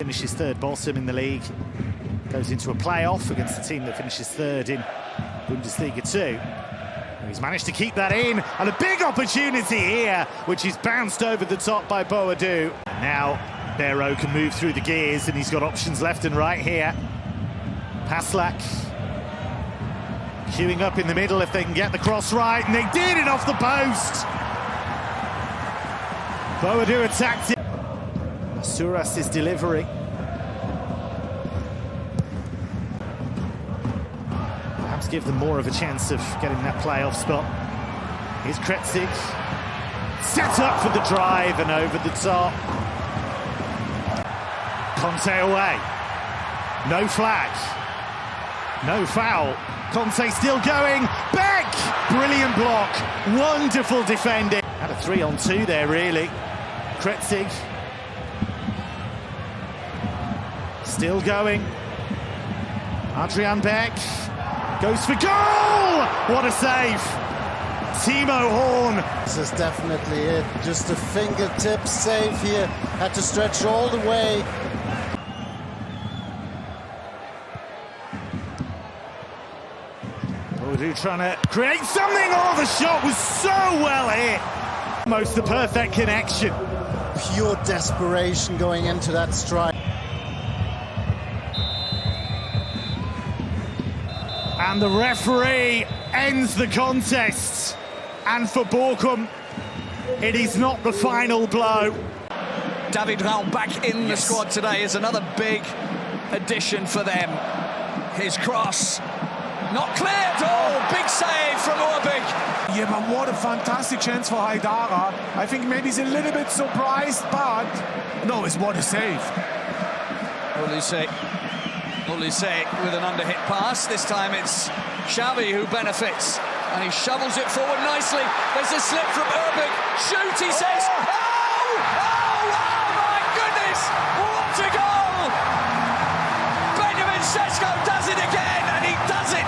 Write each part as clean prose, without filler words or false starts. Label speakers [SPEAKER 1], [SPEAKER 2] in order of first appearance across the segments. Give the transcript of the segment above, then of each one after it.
[SPEAKER 1] finishes third bottom in the league goes into a playoff against the team that finishes third in Bundesliga 2. He's managed to keep that in, and a big opportunity here, which is bounced over the top by Boadu. Now Barrow can move through the gears, and he's got options left and right here. Paslak queuing up in the middle if they can get the cross right, and they did it off the post. Boadu attacked it. Suras is delivering. Perhaps give them more of a chance of getting that playoff spot. Here's Kretzig. Set up for the drive and over the top. Conte away. No flag. No foul. Conte still going. Beck! Brilliant block. Wonderful defending. Had a 3-on-2 there, really. Kretzig. Still going. Adrian Beck goes for goal! What a save! Timo Horn.
[SPEAKER 2] This is definitely it. Just a fingertip save here. Had to stretch all the way.
[SPEAKER 1] Boadu trying to create something. Oh, the shot was so well hit. Almost the perfect connection.
[SPEAKER 2] Pure desperation going into that strike.
[SPEAKER 1] And the referee ends the contest. And for Bochum, it is not the final blow.
[SPEAKER 3] David Raum back in the squad today is another big addition for them. His cross, not cleared. Oh, big save from Urbik.
[SPEAKER 4] Yeah, man, what a fantastic chance for Haidara. I think maybe he's a little bit surprised, but no, it's what a save.
[SPEAKER 3] Olise with an underhit pass. This time it's Xavi who benefits. And he shovels it forward nicely. There's a slip from Urbik. Shoot, he says. Oh, my goodness! What a goal! Benjamin Sesko does it again, and he does it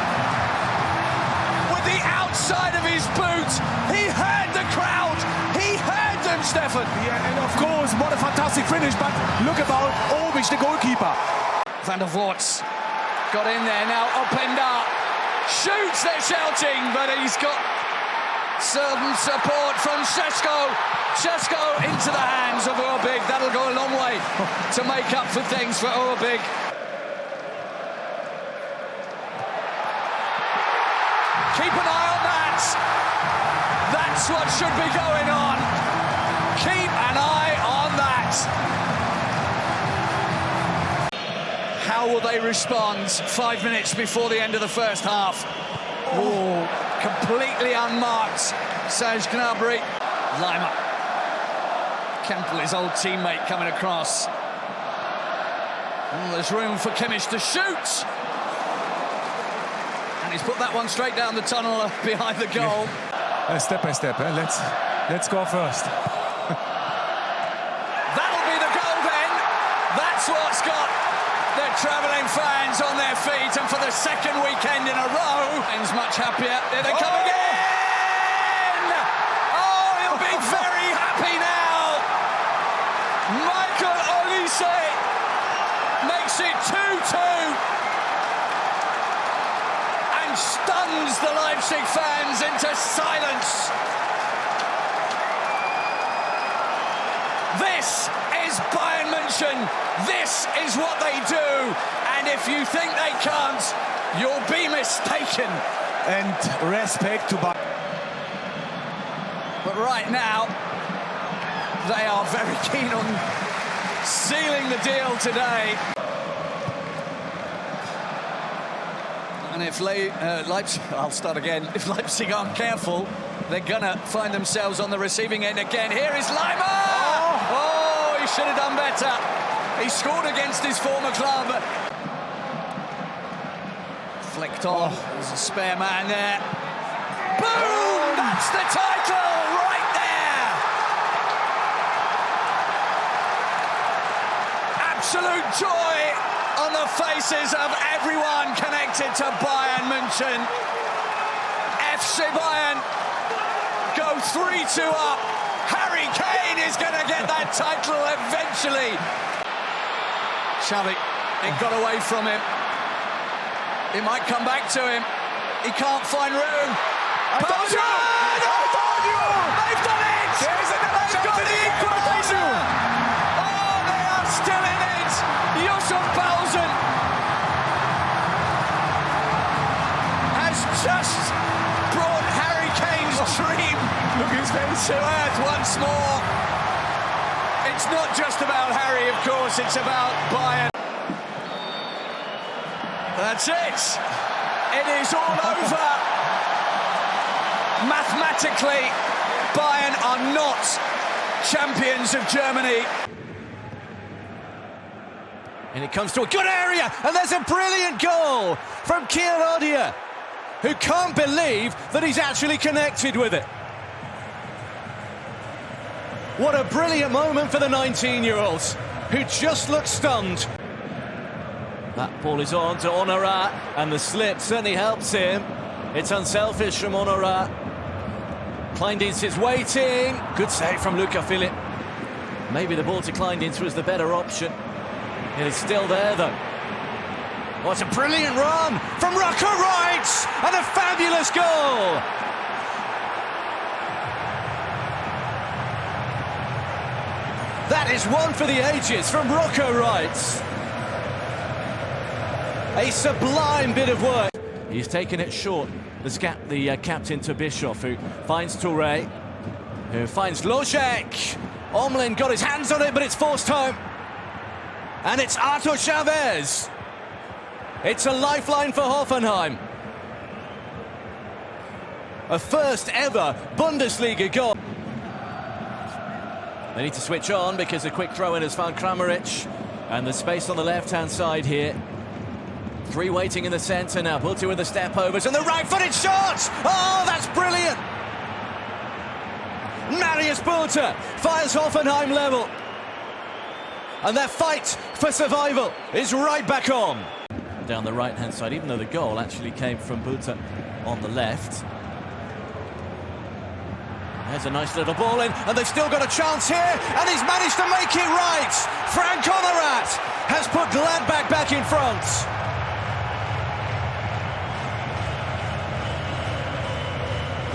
[SPEAKER 3] with the outside of his boot. He heard the crowd. He heard them, Stefan.
[SPEAKER 4] Yeah, and of course, what a fantastic finish. But look about Urbik, the goalkeeper.
[SPEAKER 3] Van der Voorts got in there now. Openda shoots, they're shouting, but he's got some support from Sesko. Sesko into the hands of Urbik. That'll go a long way to make up for things for Urbik. Keep an eye on that. That's what should be going on. Keep an eye on that. How will they respond 5 minutes before the end of the first half? Oh, completely unmarked, Serge Gnabry. Lima. Campbell, his old teammate, coming across. Oh, there's room for Kimmich to shoot. And he's put that one straight down the tunnel behind the goal.
[SPEAKER 4] Yeah. Step by step, let's go first.
[SPEAKER 3] That'll be the goal then. That's what's got their travelling fans on their feet, and for the second weekend in a row, fans much happier. There they come again! Oh, he'll be very happy now. Michael Olise makes it 2-2 and stuns the Leipzig fans into silence. This is Bayern München. This is what they do. And if you think they can't, you'll be mistaken.
[SPEAKER 4] And respect to Bayern.
[SPEAKER 3] But right now, they are very keen on sealing the deal today. And if Leipzig, I'll start again. If Leipzig aren't careful, they're gonna find themselves on the receiving end again. Here is Lima! Oh, he should have done better. He scored against his former club. Flicked on. There's a spare man there. Boom! That's the title right there. Absolute joy on the faces of everyone connected to Bayern München. FC Bayern go 3-2 up. Harry Kane is going to get that title eventually. Xavi, it got away from him. It might come back to him. He can't find room. They've done it! They've got the equaliser! Oh, they are still in it! Yusuf Poulsen has just brought Harry Kane's dream to earth once more. It's not just about Harry, of course, it's about Bayern. That's it. It is all over. Mathematically, Bayern are not champions of Germany.
[SPEAKER 5] And it comes to a good area, and there's a brilliant goal from Kiel, who can't believe that he's actually connected with it. What a brilliant moment for the 19-year-olds, who just look stunned. That ball is on to Honorat, and the slip certainly helps him. It's unselfish from Honorat. Kleindienst is waiting. Good save from Luca Philipp. Maybe the ball to Kleindienst was the better option. It is still there, though. What a brilliant run from Rucker Wright, and a fabulous goal. That is one for the ages from Rucker Wright. A sublime bit of work. He's taken it short. The captain to Bischoff, who finds Touré, who finds Lojek. Omlin got his hands on it, but it's forced home. And it's Artur Chavez. It's a lifeline for Hoffenheim. A first ever Bundesliga goal. They need to switch on because a quick throw in has found Kramaric. And the space on the left-hand side here. Three waiting in the centre now. Bulter with the step overs and the right-footed shot! Oh, that's brilliant! Marius Bulter fires Hoffenheim level. And their fight for survival is right back on. Down the right-hand side, even though the goal actually came from Bulter on the left. There's a nice little ball in, and they've still got a chance here, and he's managed to make it right! Frank Honorat has put Gladbach back in front.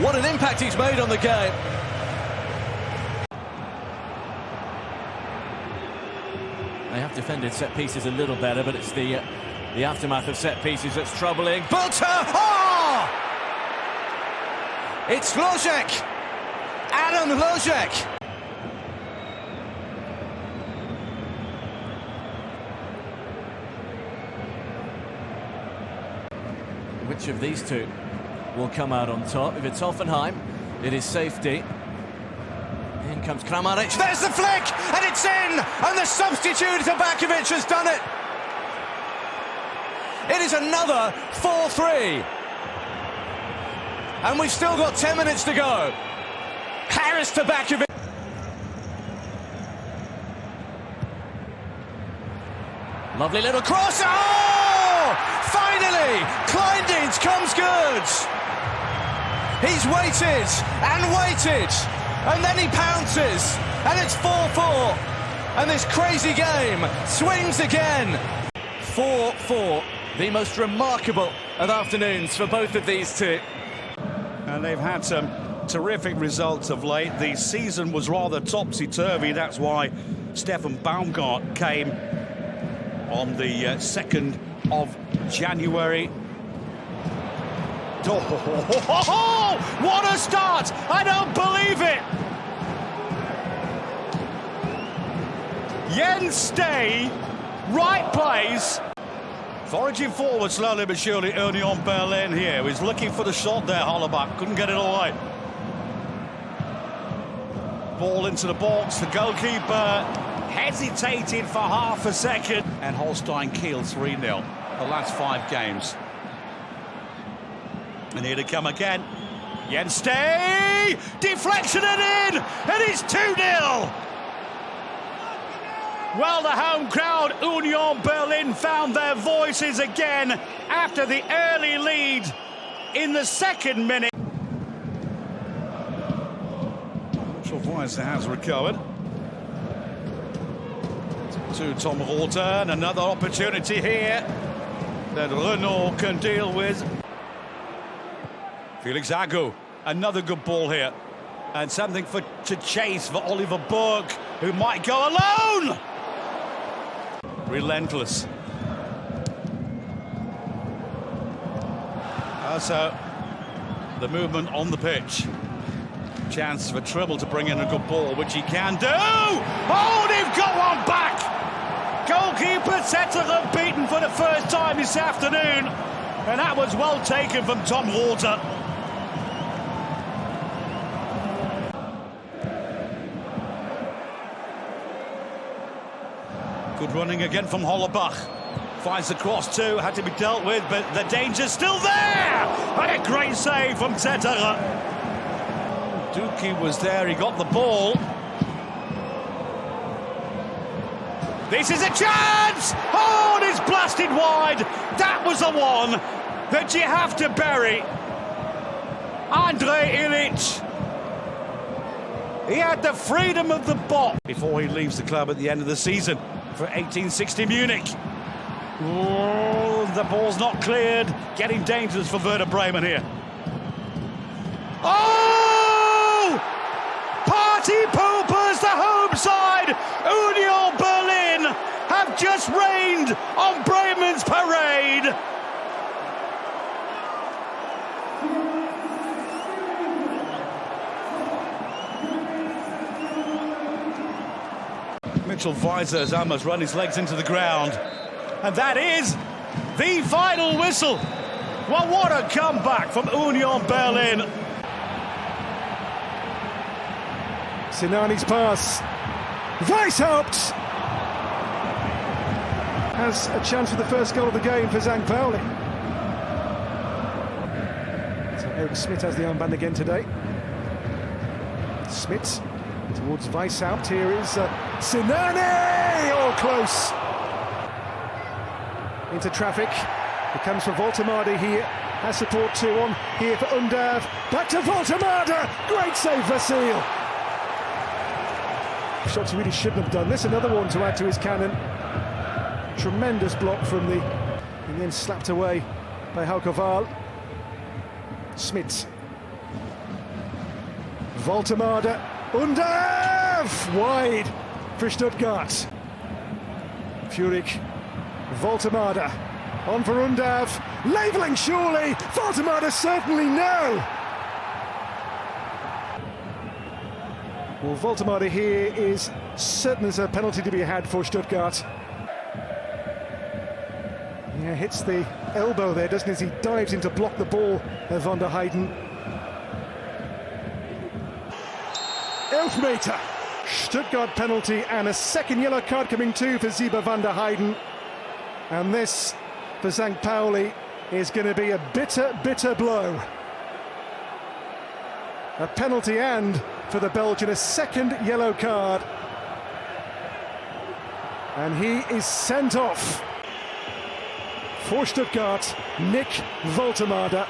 [SPEAKER 5] What an impact he's made on the game. They have defended set pieces a little better, but it's the aftermath of set pieces that's troubling. Bulter! Oh! It's Lojek! Adam Lojek! Which of these two will come out on top? If it's Hoffenheim, it is safety. In comes Kramaric. There's the flick, and it's in! And the substitute, Tabakovic, has done it! It is another 4-3. And we've still got 10 minutes to go. Haris Tabakovic. Lovely little cross. Oh! Finally, Kleindienst comes good. He's waited and waited, and then he pounces, and it's 4-4. And this crazy game swings again. 4-4, the most remarkable of afternoons for both of these two.
[SPEAKER 6] And they've had some terrific results of late. The season was rather topsy-turvy. That's why Stefan Baumgart came on the 2nd of January. Oh, what a start! I don't believe it! Jens Stay, right place. Foraging forward slowly but surely, Union Berlin here. He's looking for the shot there, Hollerbach. Couldn't get it away. Ball into the box. The goalkeeper hesitated for half a second. And Holstein Kiel 3-0. The last 5 games. And here to come again. Jens Stay! Deflection and in! And it's 2-0! Well, the home crowd, Union Berlin, found their voices again after the early lead in the 2nd minute. Weiser has recovered. to Tom Horton. Another opportunity here that Renault can deal with. Felix Agu, another good ball here. And something to chase for Oliver Berg, who might go alone. Relentless. So, the movement on the pitch. Chance for Tribble to bring in a good ball, which he can do. Oh, they've got one back. Goalkeeper Setterer beaten for the first time this afternoon. And that was well taken from Tom Horton. Good running again from Hollerbach. Finds the cross too, had to be dealt with, but the danger's still there! And a great save from Setterer. Dookie was there, he got the ball. This is a chance! Oh, and it's blasted wide! That was the one that you have to bury. Andre Ilic. He had the freedom of the box before he leaves the club at the end of the season for 1860 Munich. Oh, the ball's not cleared. Getting dangerous for Werder Bremen here. Oh! Party poopers, the home side, Union Berlin, have just rained on Bremen's parade. Mitchell Weiser has almost run his legs into the ground. And that is the final whistle. Well, what a comeback from Union Berlin.
[SPEAKER 7] Sinani's pass. Weishaupt has a chance for the first goal of the game for St. Pauli. So Eric Smith has the armband again today. Smith towards Weishaupt. Here is Sinani! Oh, close. Into traffic. It comes from Voltemade here. Has support 2 on here for Undav. Back to Voltemade! Great save, Vasil. Shots he really shouldn't have done. This another one to add to his cannon. Tremendous block from the... and then slapped away by Haukeval. Smits. Voltemade. Undav! Wide for Stuttgart. Furyk. Voltemade. On for Undav. Labelling surely. Voltemade certainly no. Well, Voltemade here is certain there's a penalty to be had for Stuttgart. Yeah, hits the elbow there, doesn't he, as he dives in to block the ball of Van der Heyden. Elfmeter. Stuttgart penalty and a second yellow card coming too for Ziba Van der Heyden. And this, for St. Pauli, is going to be a bitter, bitter blow. A penalty and, for the Belgian, a second yellow card. And he is sent off. For Stuttgart, Nick Voltemade.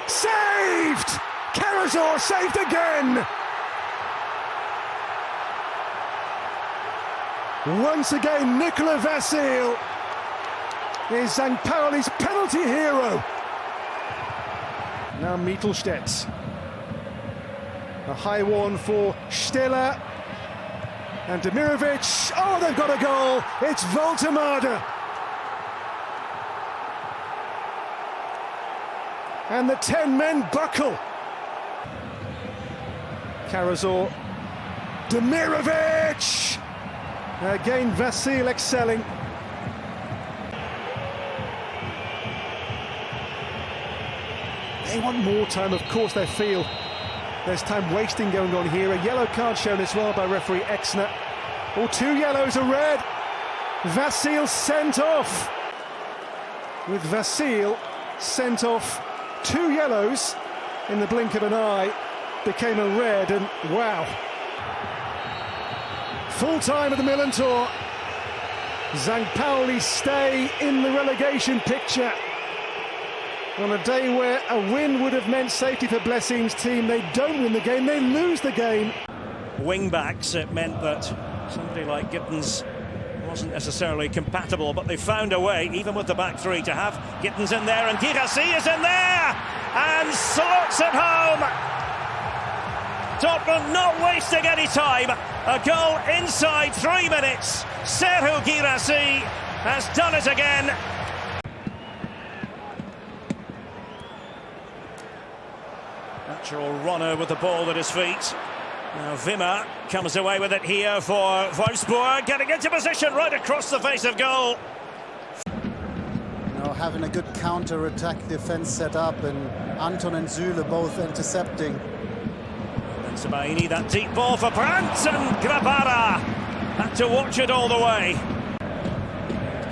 [SPEAKER 7] Saved! Karazor saved again! Once again, Nicola Vasil is St. Pauli's penalty hero. Now Mittelstädt. A high one for Stiller. And Demirovic. Oh, they've got a goal. It's Voltemade. And the 10 men buckle. Karazor. Demirovic. Again, Vasil excelling. They want more time, of course they feel. There's time wasting going on here. A yellow card shown as well by referee Exner. Oh, 2 yellows, a red. Vasil sent off. With Vasil sent off, 2 yellows in the blink of an eye. Became a red, and wow. Full time at the Millantor. St. Pauli stay in the relegation picture. On a day where a win would have meant safety for Blessing's team, they don't win the game, they lose the game.
[SPEAKER 8] Wing backs, it meant that somebody like Gittens wasn't necessarily compatible, but they found a way, even with the back three, to have Gittens in there, and Guirassy is in there and slots it home. Dortmund not wasting any time. A goal inside 3 minutes. Serhou Guirassy has done it again. Natural runner with the ball at his feet. Now Wimmer comes away with it here for Wolfsburg, getting into position right across the face of goal.
[SPEAKER 2] Now having a good counter-attack defense set up, and Anton and Süle both intercepting.
[SPEAKER 8] And Sabaini, that deep ball for Brandt, and Grabara had to watch it all the way.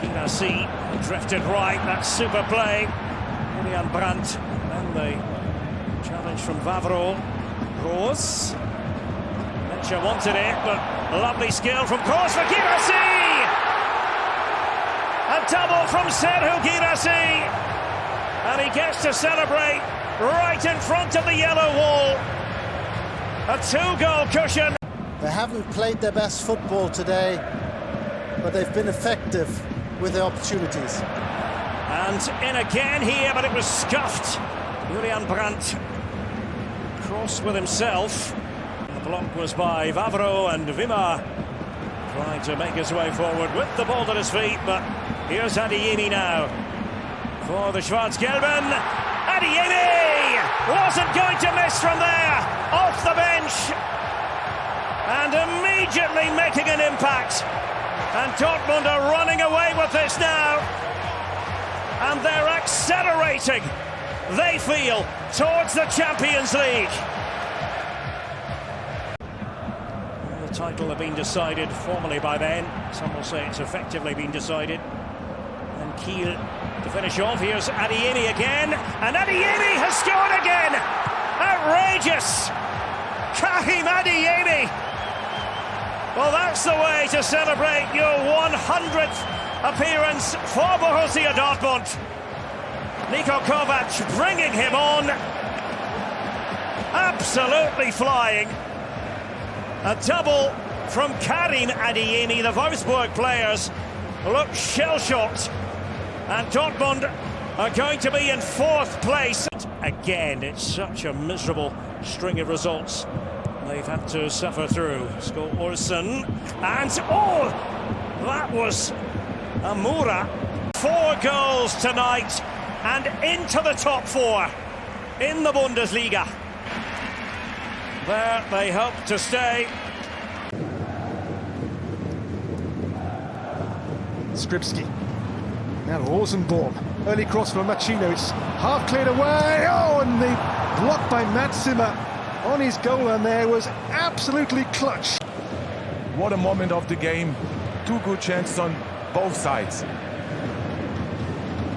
[SPEAKER 8] Guirassy drifted right, that super play. Julian Brandt, and the challenge from Vavro. Rose. Wanted it, but lovely skill from cross for Guirassy! A double from Serhou Guirassy, and he gets to celebrate right in front of the yellow wall. A 2-goal cushion.
[SPEAKER 2] They haven't played their best football today, but they've been effective with their opportunities.
[SPEAKER 8] And in again here, but it was scuffed. Julian Brandt cross with himself. The block was by Vavro, and Wimmer trying to make his way forward with the ball at his feet, but here's Adeyemi now for the Schwarz-Gelben. Adeyemi wasn't going to miss from there, off the bench, and immediately making an impact. And Dortmund are running away with this now, and they're accelerating, they feel, towards the Champions League. The title have been decided formally by then. Some will say it's effectively been decided. And Kiel to finish off. Here's Adeyemi again, and Adeyemi has scored again. Outrageous! Karim Adeyemi. Well, that's the way to celebrate your 100th appearance for Borussia Dortmund. Niko Kovac bringing him on. Absolutely flying. A double from Karim Adeyemi. The Wolfsburg players look shell-shocked, and Dortmund are going to be in 4th place. Again, it's such a miserable string of results they've had to suffer through. Skol Olsen, and oh, that was Amura. 4 goals tonight, and into the top 4 in the Bundesliga. There they hope to stay.
[SPEAKER 7] Skripski. Now Rosenbaum. Early cross from Machino. It's half cleared away. Oh, and the block by Matsima on his goal, and there was absolutely clutch.
[SPEAKER 4] What a moment of the game. 2 good chances on both sides.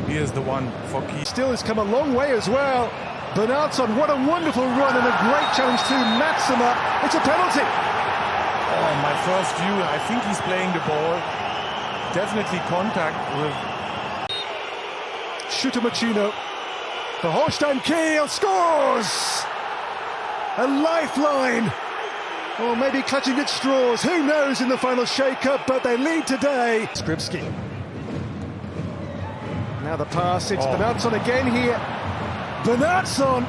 [SPEAKER 4] Here's the one for Kiel.
[SPEAKER 7] Still has come a long way as well. Bernardsson, what a wonderful run, and a great challenge to Matsima. It's a penalty.
[SPEAKER 4] Oh, my first view, I think he's playing the ball. Definitely contact with
[SPEAKER 7] Shooter Machino. The Holstein Kiel scores! A lifeline. Or maybe clutching at straws. Who knows in the final shake-up, but they lead today. Skripski. Now the pass, it's Bernardsson again here. Bernardsson,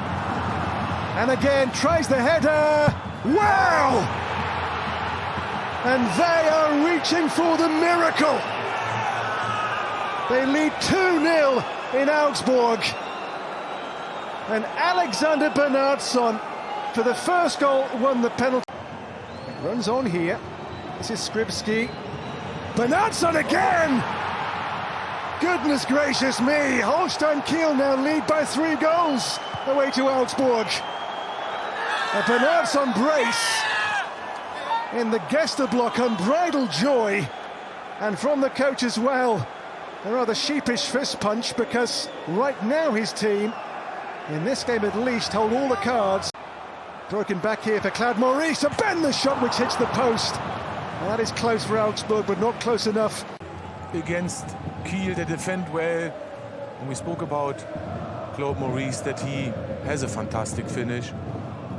[SPEAKER 7] and again tries the header. Wow! And they are reaching for the miracle. They lead 2-0 in Augsburg. And Alexander Bernardsson, for the first goal, won the penalty. Runs on here. This is Skripski. Bernardsson again! Goodness gracious me, Holstein Kiel now lead by 3 goals away to Augsburg. A Bernardsson brace in the Gester block, unbridled joy, and from the coach as well, a rather sheepish fist punch, because right now his team, in this game at least, hold all the cards. Broken back here for Claude Maurice to bend the shot which hits the post. And that is close for Augsburg, but not close enough.
[SPEAKER 4] Against Kiel, they defend well, and we spoke about Claude Maurice, that he has a fantastic finish,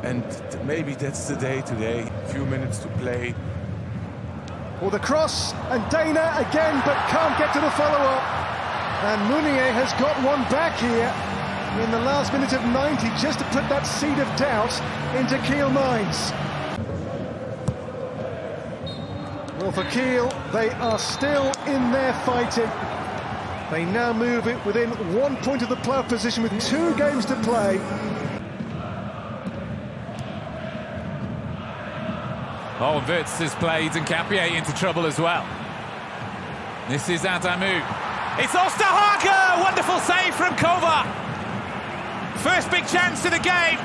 [SPEAKER 4] and maybe that's the day today. A few minutes to play,
[SPEAKER 7] Or the cross, and Dana again, but can't get to the follow-up. And Meunier has got one back here in the last minute of 90, just to put that seed of doubt into Kiel Mainz. Well, for Kiel, they are still in there fighting. They now move it within 1 point of the playoff position with 2 games to play.
[SPEAKER 9] Oh, Wirtz has played and Capier into trouble as well. This is Adamu. It's Osterhage! Wonderful save from Kova. First big chance of the game.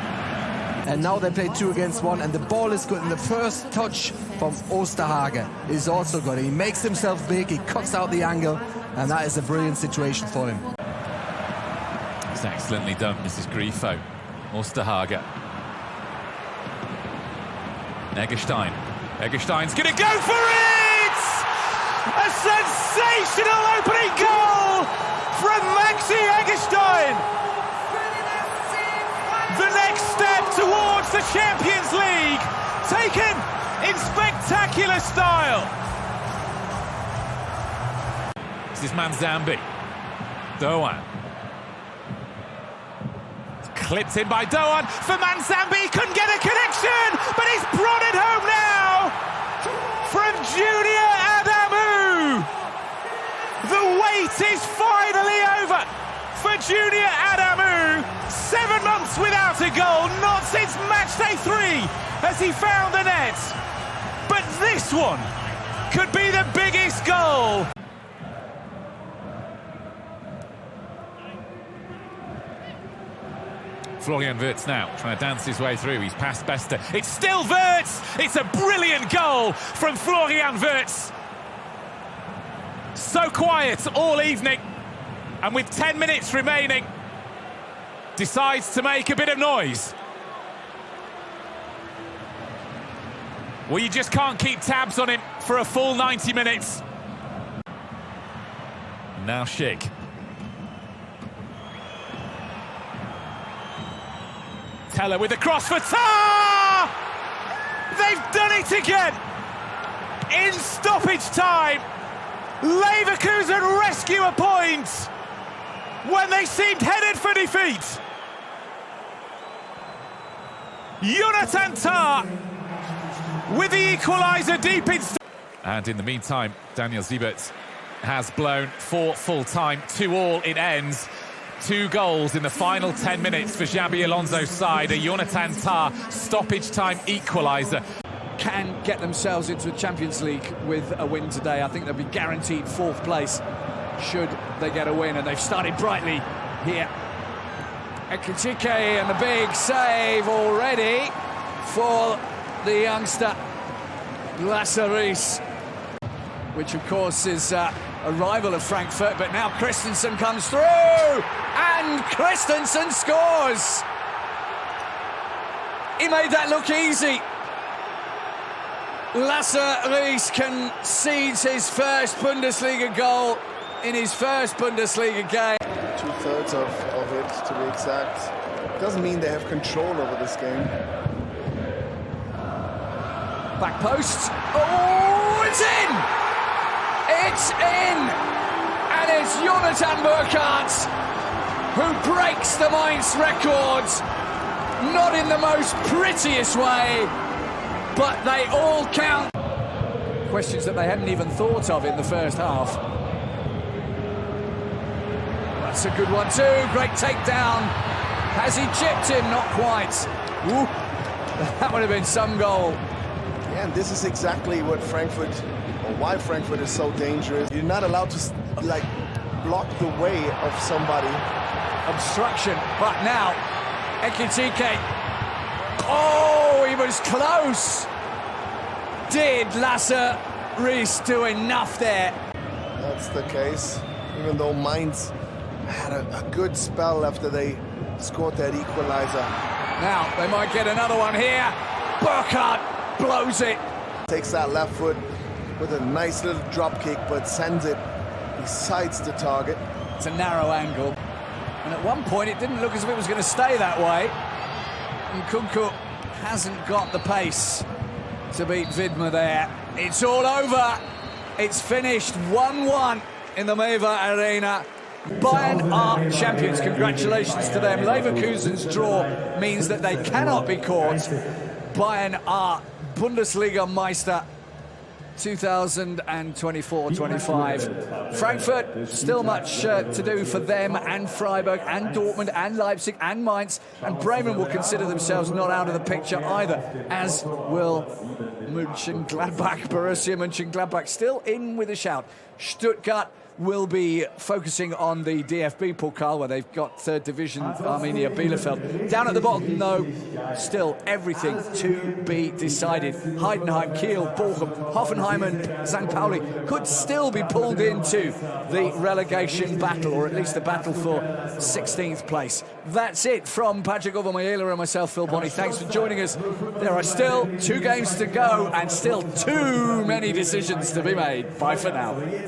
[SPEAKER 10] And now they play 2 against 1, and the ball is good. And the first touch from Osterhage is also good. He makes himself big, he cuts out the angle, and that is a brilliant situation for him.
[SPEAKER 9] It's excellently done, Mrs. Grifo. Osterhage. Eggestein. Eggestein's going to go for it! A sensational opening goal from Maxi Eggestein! The next step towards the Champions League, taken in spectacular style. This is Manzambi. Doan. Clipped in by Doan for Manzambi. Couldn't get a connection, but he's brought it home now from Junior Adamu. The wait is finally over for Junior Adamu. 7 months without a goal, not since Matchday 3 has he found the net. But this one could be the biggest goal. Florian Wirtz now trying to dance his way through. He's past Bester. It's still Wirtz! It's a brilliant goal from Florian Wirtz. So quiet all evening, and with 10 minutes remaining, decides to make a bit of noise. Well, you just can't keep tabs on him for a full 90 minutes. Now Schick. Teller with a cross for Tar! They've done it again! In stoppage time, Leverkusen rescue a point when they seemed headed for defeat. Jonathan Tah with the equaliser deep in... And in the meantime, Daniel Siebert has blown for full-time. 2-2 it ends. 2 goals in the final 10 minutes for Xabi Alonso's side. A Jonathan Tah stoppage time equaliser.
[SPEAKER 3] Can get themselves into the Champions League with a win today. I think they'll be guaranteed 4th place should they get a win, and they've started brightly here. Ekitike and the big save already for the youngster Lasseris, which of course is a rival of Frankfurt, but now Christensen comes through, and Christensen scores! He made that look easy. Lasseris concedes his first Bundesliga goal in his first Bundesliga game.
[SPEAKER 11] 2/3 of it, to be exact. Doesn't mean they have control over this game.
[SPEAKER 3] Back post. Oh, it's in! It's in! And it's Jonathan Burkhardt who breaks the Mainz record. Not in the most prettiest way, but they all count. Questions that they hadn't even thought of in the first half. That's a good one too. Great takedown. Has he chipped him? Not quite. Ooh, that would have been some goal.
[SPEAKER 11] Yeah, and this is exactly what Frankfurt, or why Frankfurt is so dangerous. You're not allowed to like block the way of somebody.
[SPEAKER 3] Obstruction, but now Ekitike. Oh, he was close. Did Lasseris do enough there?
[SPEAKER 11] That's the case. Even though Mainz had a good spell after they scored that equalizer.
[SPEAKER 3] Now, they might get another one here. Burkhardt blows it.
[SPEAKER 11] Takes that left foot with a nice little drop kick, but sends it besides the target.
[SPEAKER 3] It's a narrow angle. And at one point, it didn't look as if it was going to stay that way. And Kunku hasn't got the pace to beat Widmer there. It's all over. It's finished 1-1 in the Meva Arena. Bayern are champions. Congratulations to them. Leverkusen's draw means that they cannot be caught. Bayern are Bundesliga Meister 2024-25. Frankfurt, still much to do for them, and Freiburg and Dortmund and Leipzig and Mainz, and Bremen will consider themselves not out of the picture either, as will Mönchengladbach. Borussia Mönchengladbach still in with a shout. Stuttgart will be focusing on the DFB Pokal, where they've got third division Arminia Bielefeld. Down at the bottom, though, still everything to be decided. Heidenheim, Kiel, Bochum, Hoffenheim and St. Pauli could still be pulled into the relegation battle, or at least the battle for 16th place. That's it from Patrick Overmayela and myself, Phil Bonney. Thanks for joining us. There are still 2 games to go and still too many decisions to be made. Bye for now.